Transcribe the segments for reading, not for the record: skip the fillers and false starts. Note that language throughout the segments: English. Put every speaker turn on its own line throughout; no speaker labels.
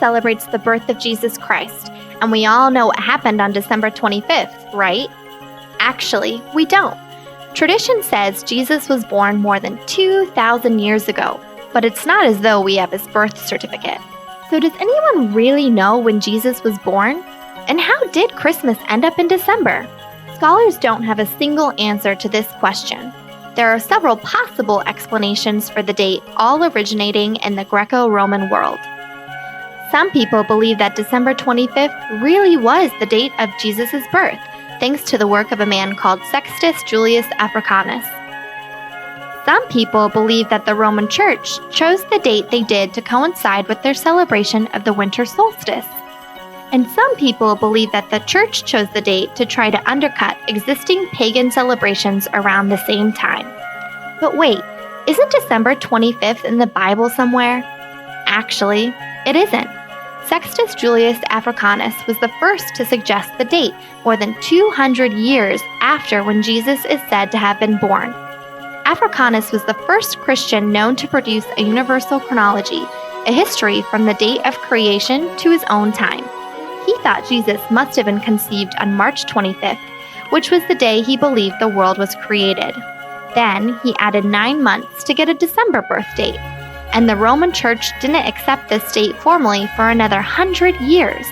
celebrates the birth of Jesus Christ, and we all know what happened on December 25th, right? Actually, we don't. Tradition says Jesus was born more than 2,000 years ago, but it's not as though we have his birth certificate. So does anyone really know when Jesus was born? And how did Christmas end up in December? Scholars don't have a single answer to this question. There are several possible explanations for the date, all originating in the Greco-Roman world. Some people believe that December 25th really was the date of Jesus' birth, thanks to the work of a man called Sextus Julius Africanus. Some people believe that the Roman Church chose the date they did to coincide with their celebration of the winter solstice. And some people believe that the Church chose the date to try to undercut existing pagan celebrations around the same time. But wait, isn't December 25th in the Bible somewhere? Actually, it isn't. Sextus Julius Africanus was the first to suggest the date, more than 200 years after when Jesus is said to have been born. Africanus was the first Christian known to produce a universal chronology, a history from the date of creation to his own time. He thought Jesus must have been conceived on March 25th, which was the day he believed the world was created. Then he added 9 months to get a December birth date, and the Roman Church didn't accept this date formally for another 100 years.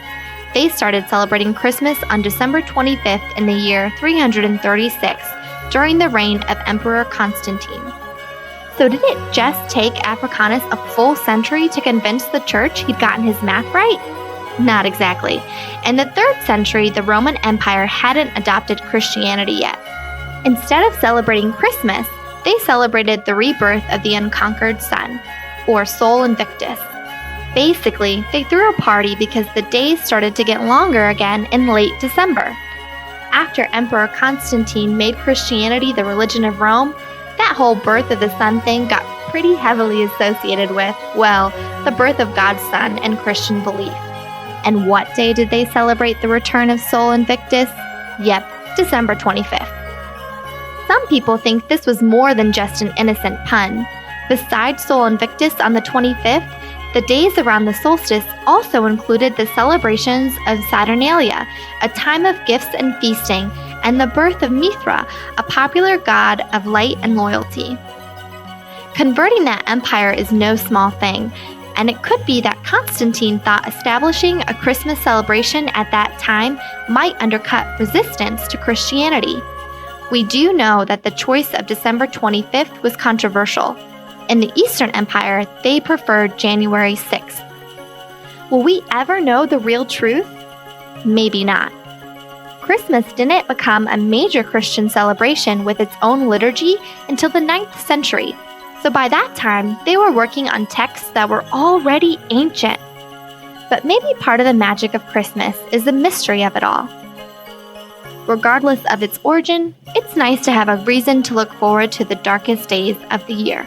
They started celebrating Christmas on December 25th in the year 336, during the reign of Emperor Constantine. So did it just take Africanus a full century to convince the Church he'd gotten his math right? Not exactly. In the 3rd century, the Roman Empire hadn't adopted Christianity yet. Instead of celebrating Christmas, they celebrated the rebirth of the unconquered sun, or Sol Invictus. Basically, they threw a party because the days started to get longer again in late December. After Emperor Constantine made Christianity the religion of Rome, that whole birth of the sun thing got pretty heavily associated with, well, the birth of God's Son and Christian belief. And what day did they celebrate the return of Sol Invictus? Yep, December 25th. Some people think this was more than just an innocent pun. Besides Sol Invictus on the 25th, the days around the solstice also included the celebrations of Saturnalia, a time of gifts and feasting, and the birth of Mithra, a popular god of light and loyalty. Converting that empire is no small thing, and it could be that Constantine thought establishing a Christmas celebration at that time might undercut resistance to Christianity. We do know that the choice of December 25th was controversial. In the Eastern Empire, they preferred January 6th. Will we ever know the real truth? Maybe not. Christmas didn't become a major Christian celebration with its own liturgy until the 9th century, so by that time, they were working on texts that were already ancient. But maybe part of the magic of Christmas is the mystery of it all. Regardless of its origin, it's nice to have a reason to look forward to the darkest days of the year.